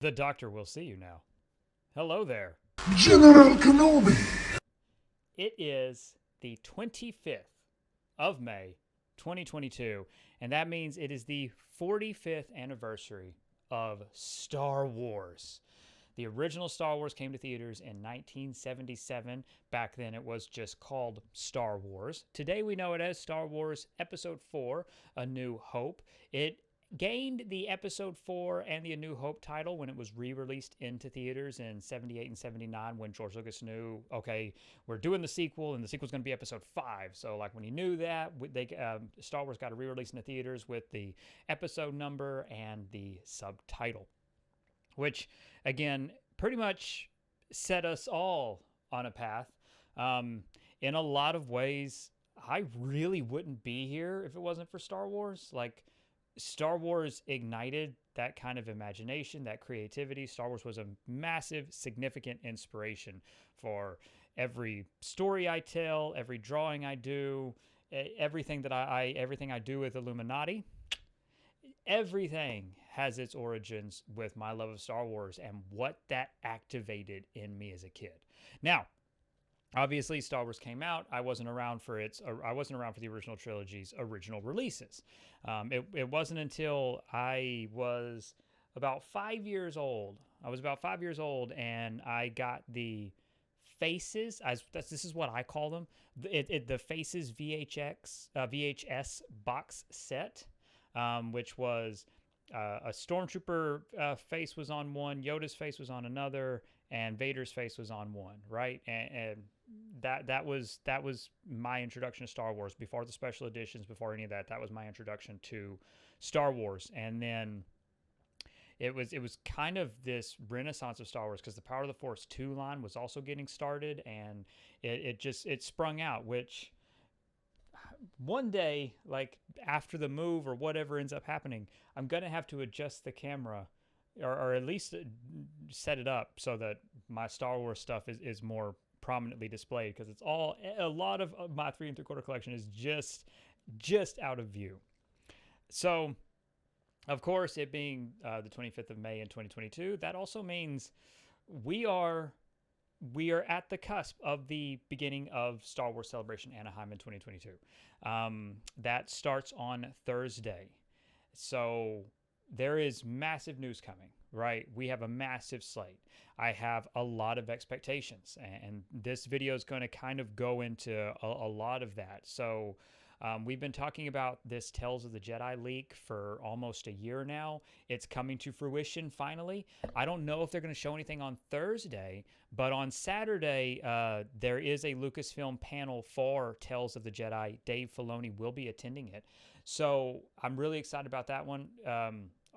The doctor will see you now. Hello there. General Kenobi! It is the 25th of May, 2022, and that means it is the 45th anniversary of Star Wars. The original Star Wars came to theaters in 1977. Back then, it was just called Star Wars. Today, we know it as Star Wars Episode 4, A New Hope. It gained the Episode 4 and the A New Hope title when it was re-released into theaters in 78 and 79 when George Lucas knew, okay, we're doing the sequel and the sequel's going to be Episode 5. So like when he knew that, Star Wars got a re-release in the theaters with the episode number and the subtitle, which again pretty much set us all on a path. In a lot of ways, I really wouldn't be here if it wasn't for Star Wars. Like, Star Wars ignited that kind of imagination, that creativity. Star Wars was a massive, significant inspiration for every story I tell, every drawing I do, everything that everything I do with Illuminati. Everything has its origins with my love of Star Wars and what that activated in me as a kid. Now, obviously, Star Wars came out. I wasn't around for the original trilogy's original releases. It wasn't until I was about 5 years old. And I got the Faces. This is what I call them. The Faces VHS box set, which was a stormtrooper face was on one, Yoda's face was on another, and Vader's face was on one, right? And that was my introduction to Star Wars. Before the special editions, before any of that, that was my introduction to Star Wars. And then it was kind of this renaissance of Star Wars because the Power of the Force 2 line was also getting started, and it sprung out, which one day, like after the move or whatever ends up happening, I'm gonna have to adjust the camera, or at least set it up so that my Star Wars stuff is more prominently displayed, because a lot of my 3 3/4 collection is just out of view. So, of course, it being the 25th of May in 2022, that also means we are at the cusp of the beginning of Star Wars Celebration Anaheim in 2022. That starts on Thursday. So there is massive news coming, right? We have a massive slate. I have a lot of expectations, and this video is going to kind of go into a lot of that. So we've been talking about this Tales of the Jedi leak for almost a year now. It's coming to fruition finally. I don't know if they're going to show anything on Thursday, but on Saturday, there is a Lucasfilm panel for Tales of the Jedi. Dave Filoni will be attending it. So I'm really excited about that one.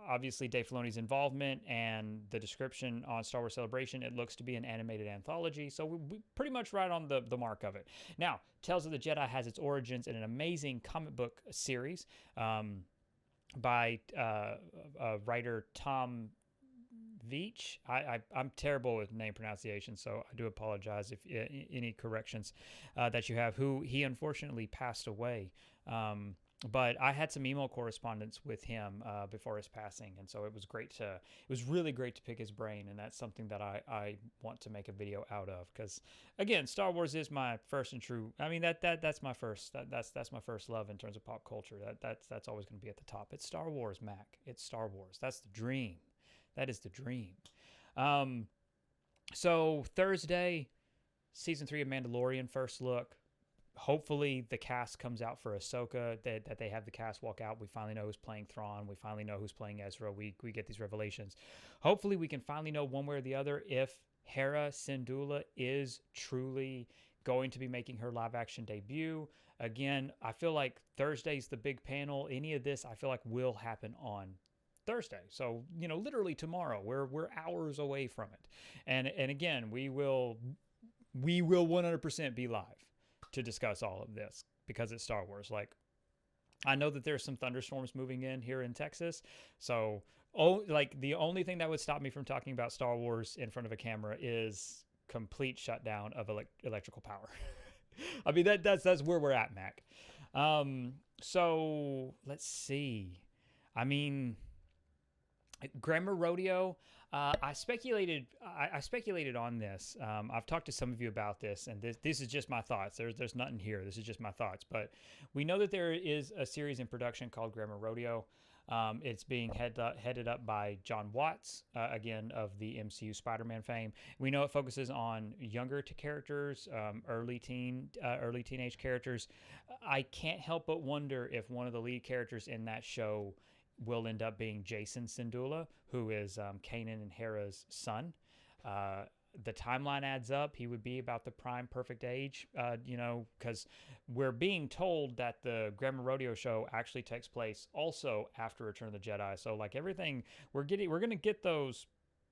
Obviously, Dave Filoni's involvement and the description on Star Wars Celebration, it looks to be an animated anthology. So we pretty much right on the mark of it. Now, Tales of the Jedi has its origins in an amazing comic book series by writer Tom Veitch. I'm terrible with name pronunciation, so I do apologize if any corrections that you have. Who he unfortunately passed away. But I had some email correspondence with him before his passing, and so it was really great to pick his brain, and that's something that I want to make a video out of, because again, Star Wars is my first and true. I mean that's my first that's my first love in terms of pop culture. That's always going to be at the top. It's Star Wars, Mac. It's Star Wars. That's the dream. That is the dream. So Thursday, season 3 of Mandalorian first look. Hopefully the cast comes out for Ahsoka, that they have the cast walk out. We finally know who's playing Thrawn. We finally know who's playing Ezra. We get these revelations. Hopefully we can finally know one way or the other if Hera Syndulla is truly going to be making her live action debut. Again, I feel like Thursday's the big panel. Any of this I feel like will happen on Thursday. So, literally tomorrow. We're hours away from it. And again, we will 100% be live to discuss all of this because it's Star Wars. Like, I know that there's some thunderstorms moving in here in Texas. So, the only thing that would stop me from talking about Star Wars in front of a camera is complete shutdown of electrical power. I mean, that's where we're at, Mac. So let's see. I mean, Grammar Rodeo, I speculated. I speculated on this. I've talked to some of you about this, and this is just my thoughts. There's nothing here. This is just my thoughts. But we know that there is a series in production called Grammar Rodeo. It's being headed up by John Watts, again of the MCU Spider-Man fame. We know it focuses on younger characters, early teenage characters. I can't help but wonder if one of the lead characters in that show will end up being Jason Sindula, who is Kanan and Hera's son. The timeline adds up. He would be about the prime perfect age, because we're being told that the Grammar Rodeo show actually takes place also after Return of the Jedi. So like everything we're going to get those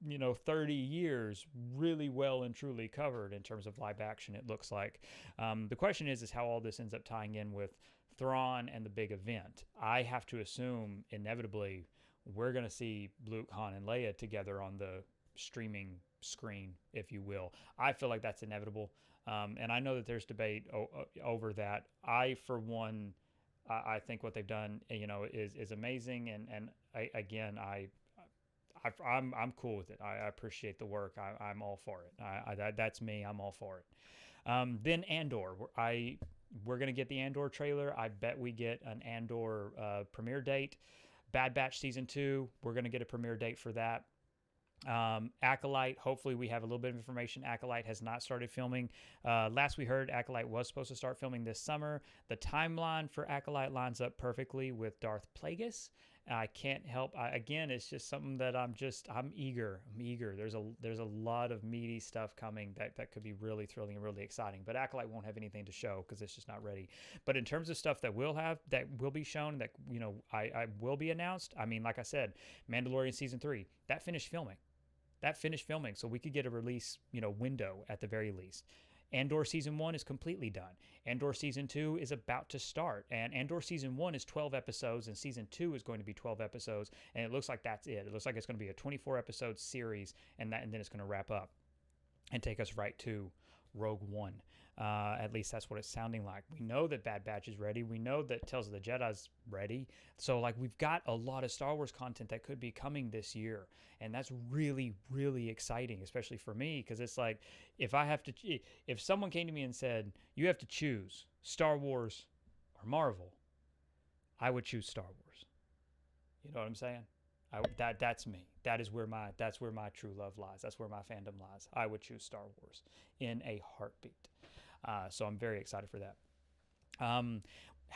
30 years really well and truly covered in terms of live action, it looks like. The question is how all this ends up tying in with Thrawn and the big event. I have to assume inevitably we're going to see Luke, Han, and Leia together on the streaming screen, if you will. I feel like that's inevitable, and I know that there's debate over that. I, for one, I think what they've done, is amazing, and I'm cool with it. I appreciate the work. I'm all for it. That's me. I'm all for it. Then Andor. We're going to get the Andor trailer. I bet we get an Andor premiere date. Bad Batch Season 2, we're going to get a premiere date for that. Acolyte, hopefully we have a little bit of information. Acolyte has not started filming. Last we heard, Acolyte was supposed to start filming this summer. The timeline for Acolyte lines up perfectly with Darth Plagueis. I can't help. Again, it's just something that I'm eager. There's a lot of meaty stuff coming that could be really thrilling and really exciting. But Acolyte won't have anything to show because it's just not ready. But in terms of stuff that will be shown, that I will be announced. I mean, like I said, Mandalorian season 3 that finished filming, so we could get a release window at the very least. Andor Season 1 is completely done. Andor Season 2 is about to start. And Andor Season 1 is 12 episodes, and Season 2 is going to be 12 episodes. And it looks like that's it. It looks like it's going to be a 24-episode series, and then it's going to wrap up and take us right to Rogue One. At least that's what it's sounding like. We know that Bad Batch is ready. We know that Tales of the Jedi is ready. So like we've got a lot of Star Wars content that could be coming this year, and that's really, really exciting, especially for me, because it's like if someone came to me and said you have to choose Star Wars or Marvel, I would choose Star Wars. You know what I'm saying? That's me. That's where my true love lies. That's where my fandom lies. I would choose Star Wars in a heartbeat. So I'm very excited for that.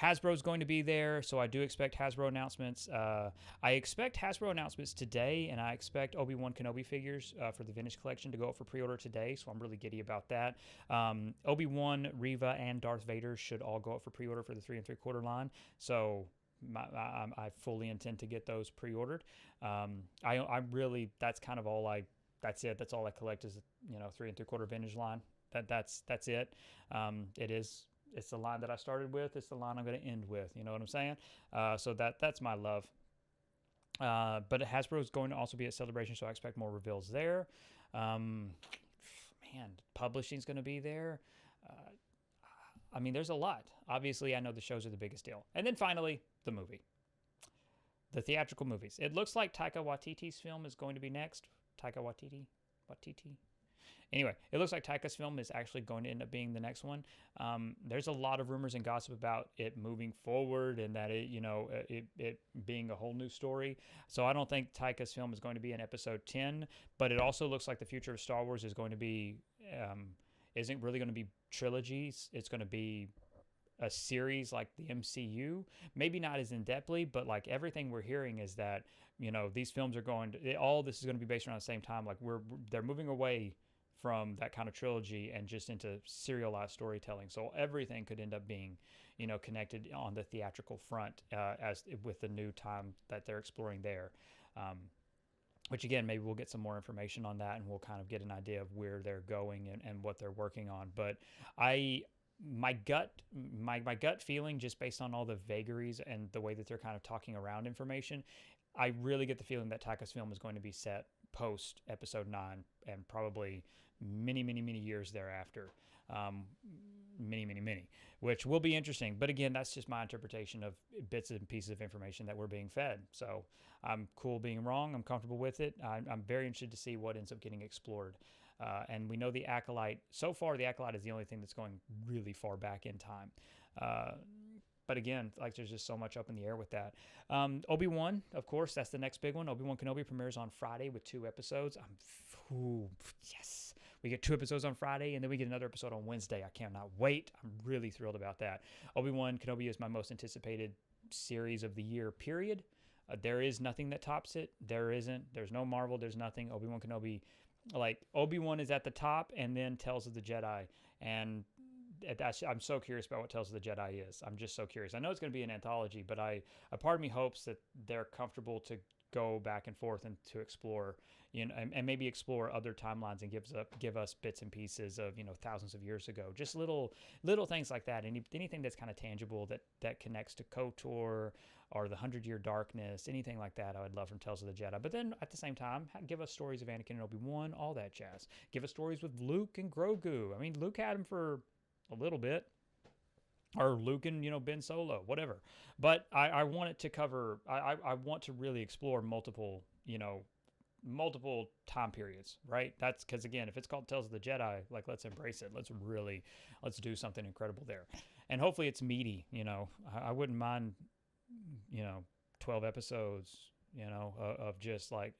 Hasbro's going to be there, so I do expect Hasbro announcements. I expect Hasbro announcements today, and I expect Obi-Wan Kenobi figures for the Vintage Collection to go up for pre-order today, so I'm really giddy about that. Obi-Wan, Reva, and Darth Vader should all go up for pre-order for the 3 3/4 line, so I fully intend to get those pre-ordered. I really, that's kind of all that's it. That's all I collect is 3 3/4 vintage line. That's it. It's the line that I started with. It's the line I'm going to end with. You know what I'm saying? So that's my love. But Hasbro is going to also be at Celebration, so I expect more reveals there. Publishing's going to be there. I mean, there's a lot. Obviously, I know the shows are the biggest deal. And then finally, the movie. The theatrical movies. It looks like Taika Waititi's film is going to be next. Taika Waititi? Anyway, it looks like Taika's film is actually going to end up being the next one. There's a lot of rumors and gossip about it moving forward and that it being a whole new story. So I don't think Taika's film is going to be in episode 10, but it also looks like the future of Star Wars is going to be, isn't really going to be trilogies. It's going to be a series like the MCU, maybe not as in-depthly, but like everything we're hearing is that, these films are all this is going to be based around the same time. Like they're moving away from that kind of trilogy and just into serialized storytelling. So everything could end up being, connected on the theatrical front as with the new time that they're exploring there. Which again, maybe we'll get some more information on that and we'll kind of get an idea of where they're going and what they're working on. But my gut feeling, just based on all the vagaries and the way that they're kind of talking around information, I really get the feeling that Taika's film is going to be set post episode 9 and probably many, many, many years thereafter. many, which will be interesting. But again, that's just my interpretation of bits and pieces of information that we're being fed. So I'm cool being wrong. I'm comfortable with it. I'm very interested to see what ends up getting explored. And we know the Acolyte, so far, the Acolyte is the only thing that's going really far back in time. But again, like there's just so much up in the air with that. Obi-Wan, of course, that's the next big one. Obi-Wan Kenobi premieres on Friday with 2 episodes. Yes. We get 2 episodes on Friday, and then we get another episode on Wednesday. I cannot wait. I'm really thrilled about that. Obi-Wan Kenobi is my most anticipated series of the year, period. There is nothing that tops it. There isn't. There's no Marvel. There's nothing. Obi-Wan Kenobi, like Obi-Wan is at the top, and then Tales of the Jedi. And I'm so curious about what Tales of the Jedi is. I'm just so curious. I know it's going to be an anthology, but a part of me hopes that they're comfortable to go back and forth and to explore, and maybe explore other timelines and give us bits and pieces of, thousands of years ago. Just little things like that. Anything that's kind of tangible that connects to KOTOR or the 100-Year Darkness, anything like that, I would love from Tales of the Jedi. But then at the same time, give us stories of Anakin and Obi-Wan, all that jazz. Give us stories with Luke and Grogu. I mean, Luke had him for a little bit, or Luke and Ben Solo, whatever. But I want it to cover. I want to really explore multiple time periods, right? That's because, again, if it's called Tales of the Jedi, like, let's embrace it. Let's do something incredible there, and hopefully it's meaty. I wouldn't mind 12 episodes, of just like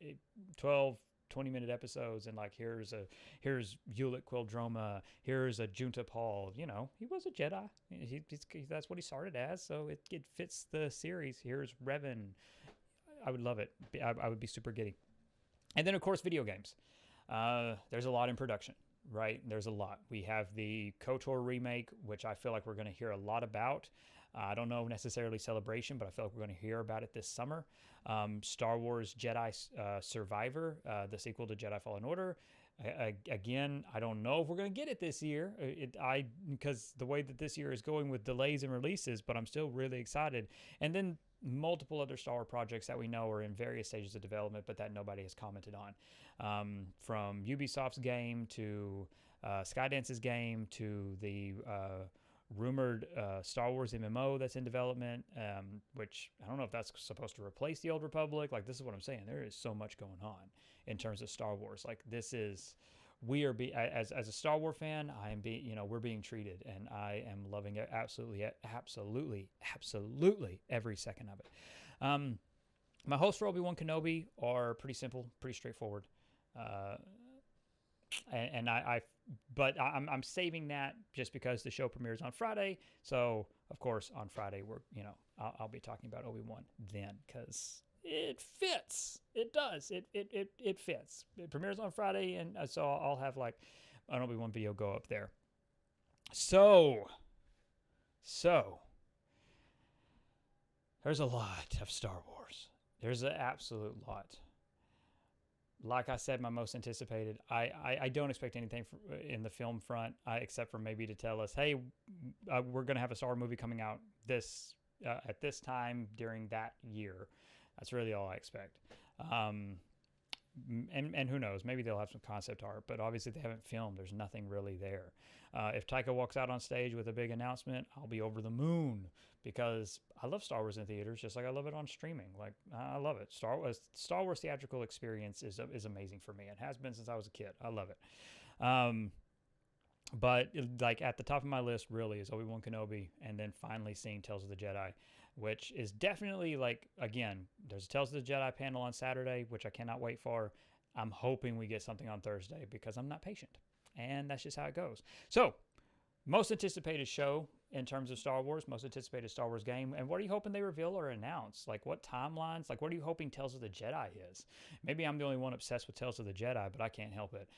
12 20-minute episodes, and like here's Ulick Quildroma, here's a Junta Paul. He was a Jedi. That's what he started as, so it fits the series. Here's Revan. I would love it. I would be super giddy. And then, of course, video games. There's a lot in production, right? There's a lot. We have the KOTOR remake, which I feel like we're going to hear a lot about. I don't know necessarily Celebration, but I feel like we're going to hear about it this summer. Star Wars Jedi Survivor, the sequel to Jedi Fallen Order. Again, I don't know if we're going to get it this year. Because the way that this year is going with delays and releases, but I'm still really excited. And then multiple other Star Wars projects that we know are in various stages of development, but that nobody has commented on. From Ubisoft's game to Skydance's game to the rumored Star Wars MMO that's in development, which I don't know if that's supposed to replace the Old Republic. Like, this is what I'm saying. There is so much going on in terms of Star Wars. Like, as a Star Wars fan, we're being treated, and I am loving it absolutely every second of it. My hopes for Obi-Wan Kenobi are pretty simple, pretty straightforward. But I'm saving that just because the show premieres on Friday. So of course on Friday I'll be talking about Obi-Wan then, because it fits. It does. It fits. It premieres on Friday, and so I'll have like an Obi-Wan video go up there. So there's a lot of Star Wars. There's an absolute lot. Like I said, my most anticipated. I don't expect anything in the film front, except for maybe to tell us, hey, we're going to have a Star Wars movie coming out at this time during that year. That's really all I expect. And who knows? Maybe they'll have some concept art, but obviously they haven't filmed. There's nothing really there. If Taika walks out on stage with a big announcement, I'll be over the moon, because I love Star Wars in theaters just like I love it on streaming. Like, I love it. Star Wars theatrical experience is amazing for me. It has been since I was a kid. I love it. But like at the top of my list really is Obi-Wan Kenobi, and then finally seeing Tales of the Jedi, which is definitely, like, again, there's a Tales of the Jedi panel on Saturday, which I cannot wait for. I'm hoping we get something on Thursday, because I'm not patient, and that's just how it goes. So, most anticipated show in terms of Star Wars, most anticipated Star Wars game, and what are you hoping they reveal or announce? Like, what timelines? Like, what are you hoping Tales of the Jedi is? Maybe I'm the only one obsessed with Tales of the Jedi, but I can't help it.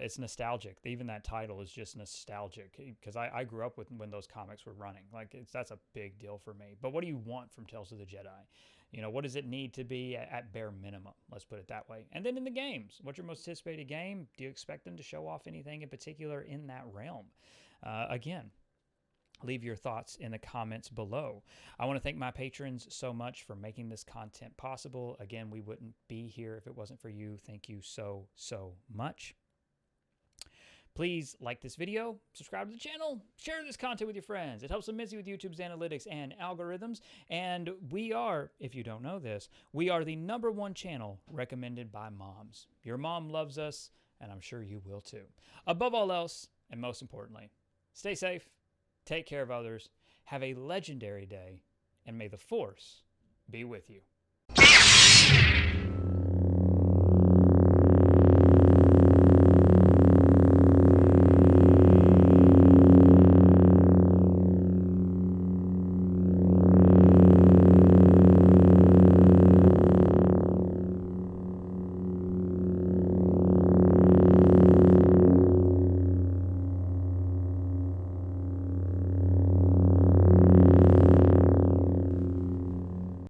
It's nostalgic. Even that title is just nostalgic, because I grew up when those comics were running. Like, that's a big deal for me. But what do you want from Tales of the Jedi? What does it need to be at bare minimum? Let's put it that way. And then in the games, what's your most anticipated game? Do you expect them to show off anything in particular in that realm? Again, leave your thoughts in the comments below. I want to thank my patrons so much for making this content possible. Again, we wouldn't be here if it wasn't for you. Thank you so much. Please like this video, subscribe to the channel, share this content with your friends. It helps immensely with YouTube's analytics and algorithms. And we are, if you don't know this, we are the #1 channel recommended by moms. Your mom loves us, and I'm sure you will too. Above all else, and most importantly, stay safe, take care of others, have a legendary day, and may the Force be with you.